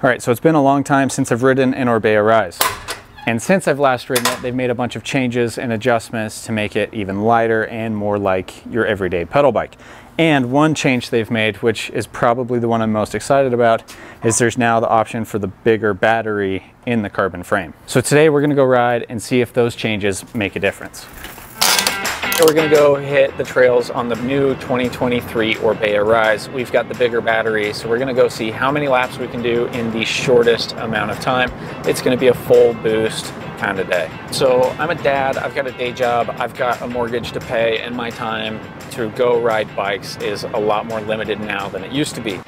All right, so it's been a long time since I've ridden an Orbea Rise. And since I've last ridden it, they've made a bunch of changes and adjustments to make it even lighter and more like your everyday pedal bike. And one change they've made, which is probably the one I'm most excited about, is there's now the option for the bigger battery in the carbon frame. So today we're gonna go ride and see if those changes make a difference. We're gonna go hit the trails on the new 2023 Orbea Rise. We've got the bigger battery, so we're gonna go see how many laps we can do in the shortest amount of time. It's gonna be a full boost kind of day. So I'm a dad, I've got a day job, I've got a mortgage to pay, and my time to go ride bikes is a lot more limited now than it used to be.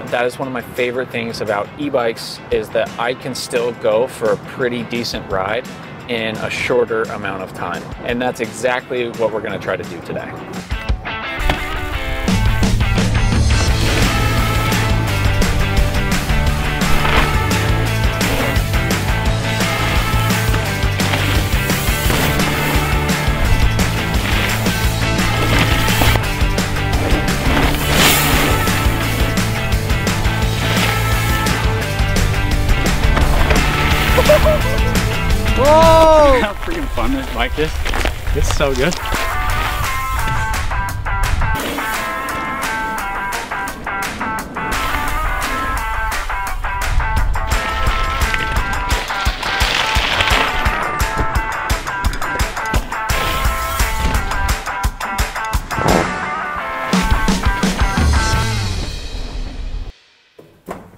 That is one of my favorite things about e-bikes, is that I can still go for a pretty decent ride in a shorter amount of time. And that's exactly what we're gonna try to do today. Whoa! How freaking fun this bike is. It's so good.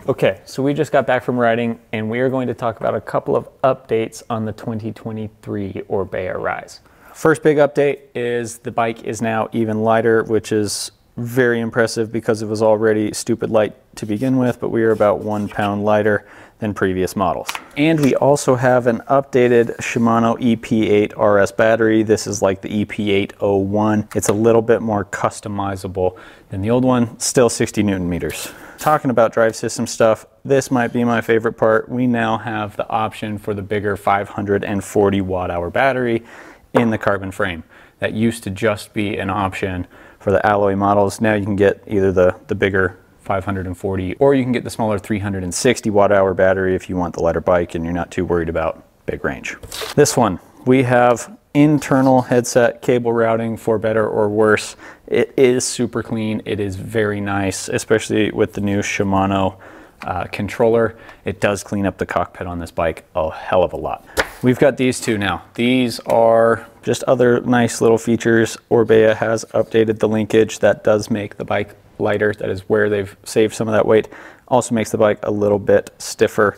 Okay, so we just got back from riding and we are going to talk about a couple of updates on the 2023 Orbea Rise. First big update is the bike is now even lighter, which is very impressive because it was already stupid light to begin with, but we are about 1 pound lighter than previous models. And we also have an updated Shimano EP8 RS battery. This is like the EP801. It's a little bit more customizable than the old one, still 60 Newton meters. Talking about drive system stuff, this might be my favorite part. We now have the option for the bigger 540 watt hour battery in the carbon frame. That used to just be an option for the alloy models. Now you can get either the bigger 540 or you can get the smaller 360 watt hour battery if you want the lighter bike and you're not too worried about big range. This one, we have internal headset cable routing for better or worse. It is super clean. It is very nice, especially with the new Shimano controller. It does clean up the cockpit on this bike a hell of a lot. We've got these two now. These are just other nice little features. Orbea has updated the linkage. That does make the bike lighter. That is where they've saved some of that weight. Also makes the bike a little bit stiffer.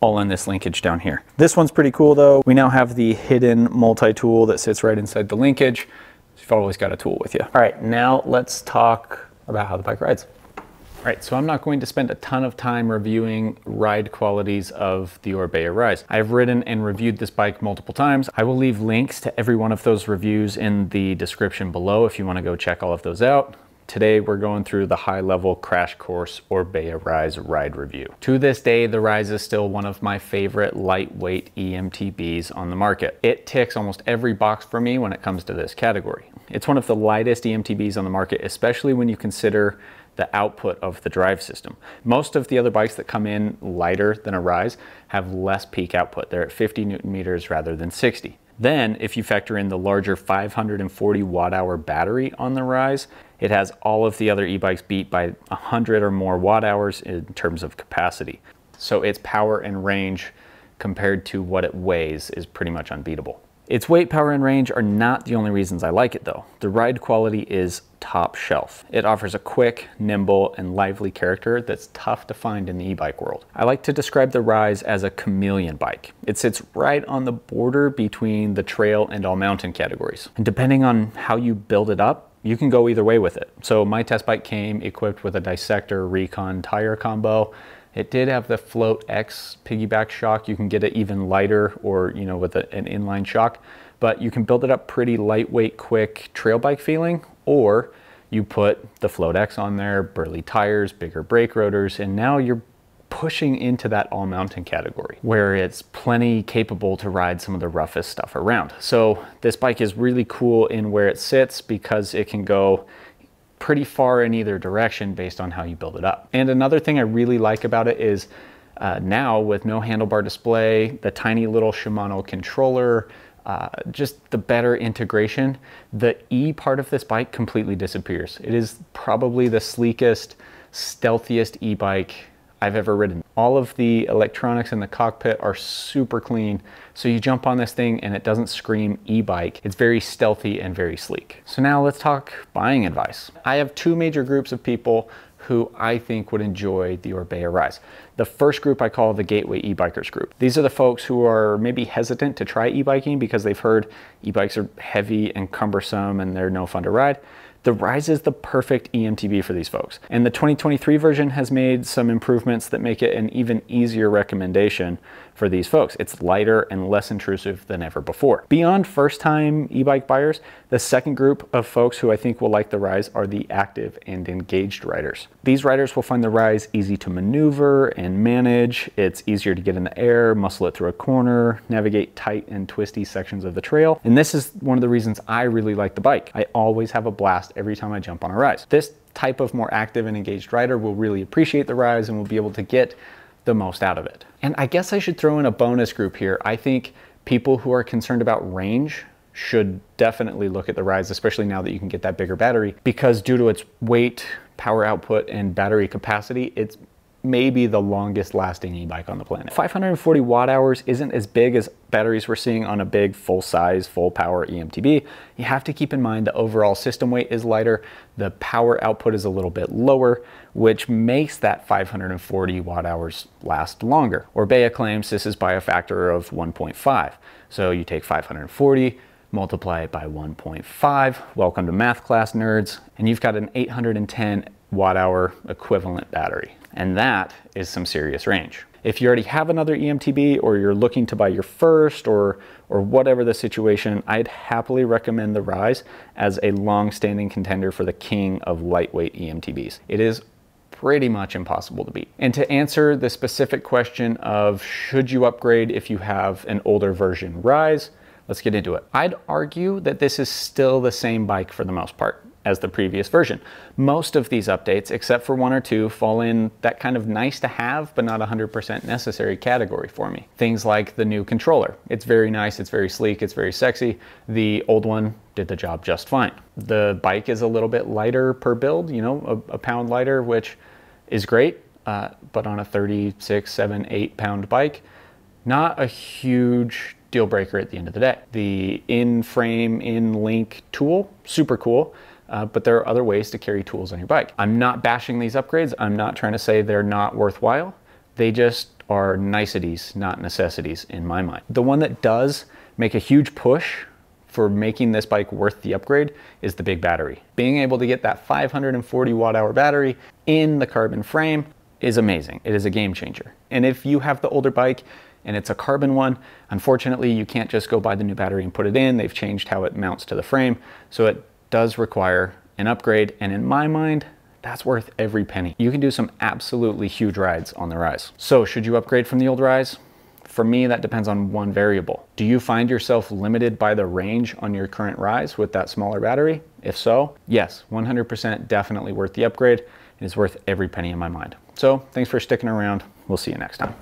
All in this linkage down here. This one's pretty cool though. We now have the hidden multi-tool that sits right inside the linkage. So you've always got a tool with you. All right, now let's talk about how the bike rides. All right, so I'm not going to spend a ton of time reviewing ride qualities of the Orbea Rise. I've ridden and reviewed this bike multiple times. I will leave links to every one of those reviews in the description below if you want to go check all of those out. Today we're going through the high-level crash course Orbea Rise ride review. To this day, the Rise is still one of my favorite lightweight eMTBs on the market. It ticks almost every box for me when it comes to this category. It's one of the lightest eMTBs on the market, especially when you consider the output of the drive system. Most of the other bikes that come in lighter than a Rise have less peak output. They're at 50 Newton meters rather than 60. Then, if you factor in the larger 540 watt hour battery on the Rise, it has all of the other e-bikes beat by 100 or more watt hours in terms of capacity. So its power and range compared to what it weighs is pretty much unbeatable. Its weight, power, and range are not the only reasons I like it though. The ride quality is top shelf. It offers a quick, nimble, and lively character that's tough to find in the e-bike world. I like to describe the Rise as a chameleon bike. It sits right on the border between the trail and all mountain categories. And depending on how you build it up, you can go either way with it. So my test bike came equipped with a Dissector Recon tire combo. It did have the Float X piggyback shock. You can get it even lighter or, you know, with an inline shock, but you can build it up pretty lightweight, quick trail bike feeling, or you put the Float X on there, burly tires, bigger brake rotors, and now you're pushing into that all mountain category where it's plenty capable to ride some of the roughest stuff around. So this bike is really cool in where it sits because it can go pretty far in either direction based on how you build it up. And another thing I really like about it is now with no handlebar display, the tiny little Shimano controller, just the better integration, the E part of this bike completely disappears. It is probably the sleekest, stealthiest e-bike I've ever ridden. All of the electronics in the cockpit are super clean, so you jump on this thing and it doesn't scream e-bike. It's very stealthy and very sleek. So now let's talk buying advice. I have two major groups of people who I think would enjoy the Orbea Rise. The first group I call the Gateway e-bikers group. These are the folks who are maybe hesitant to try e-biking because they've heard e-bikes are heavy and cumbersome and they're no fun to ride. The Rise is the perfect eMTB for these folks. And the 2023 version has made some improvements that make it an even easier recommendation for these folks. It's lighter and less intrusive than ever before. Beyond first-time e-bike buyers, the second group of folks who I think will like the Rise are the active and engaged riders. These riders will find the Rise easy to maneuver and manage. It's easier to get in the air, muscle it through a corner, navigate tight and twisty sections of the trail. And this is one of the reasons I really like the bike. I always have a blast every time I jump on a Rise. This type of more active and engaged rider will really appreciate the Rise and will be able to get the most out of it. And I guess I should throw in a bonus group here. I think people who are concerned about range should definitely look at the Rise, especially now that you can get that bigger battery, because due to its weight, power output, and battery capacity, it's maybe the longest lasting e-bike on the planet. 540 watt hours isn't as big as batteries we're seeing on a big full size, full power eMTB. You have to keep in mind the overall system weight is lighter, the power output is a little bit lower, which makes that 540 watt hours last longer. Orbea claims this is by a factor of 1.5. So you take 540, multiply it by 1.5, welcome to math class nerds, and you've got an 810 watt hour equivalent battery. And that is some serious range. If you already have another eMTB or you're looking to buy your first or whatever the situation, I'd happily recommend the Rise as a long-standing contender for the king of lightweight eMTBs. It is pretty much impossible to beat. And to answer the specific question of should you upgrade if you have an older version Rise, let's get into it. I'd argue that this is still the same bike for the most part as the previous version. Most of these updates, except for one or two, fall in that kind of nice to have, but not 100% necessary category for me. Things like the new controller. It's very nice, it's very sleek, it's very sexy. The old one did the job just fine. The bike is a little bit lighter per build, you know, a pound lighter, which is great, but on a 36, 7, 8 pound bike, not a huge deal breaker at the end of the day. The in-frame, in-link tool, super cool. But there are other ways to carry tools on your bike. I'm not bashing these upgrades. I'm not trying to say they're not worthwhile. They just are niceties, not necessities in my mind. The one that does make a huge push for making this bike worth the upgrade is the big battery. Being able to get that 540 watt hour battery in the carbon frame is amazing. It is a game changer. And if you have the older bike and it's a carbon one, unfortunately, you can't just go buy the new battery and put it in. They've changed how it mounts to the frame. So it does require an upgrade, and in my mind, that's worth every penny. You can do some absolutely huge rides on the Rise. So should you upgrade from the old Rise? For me, that depends on one variable. Do you find yourself limited by the range on your current Rise with that smaller battery? If so, yes, 100% definitely worth the upgrade. It is worth every penny in my mind. So thanks for sticking around. We'll see you next time.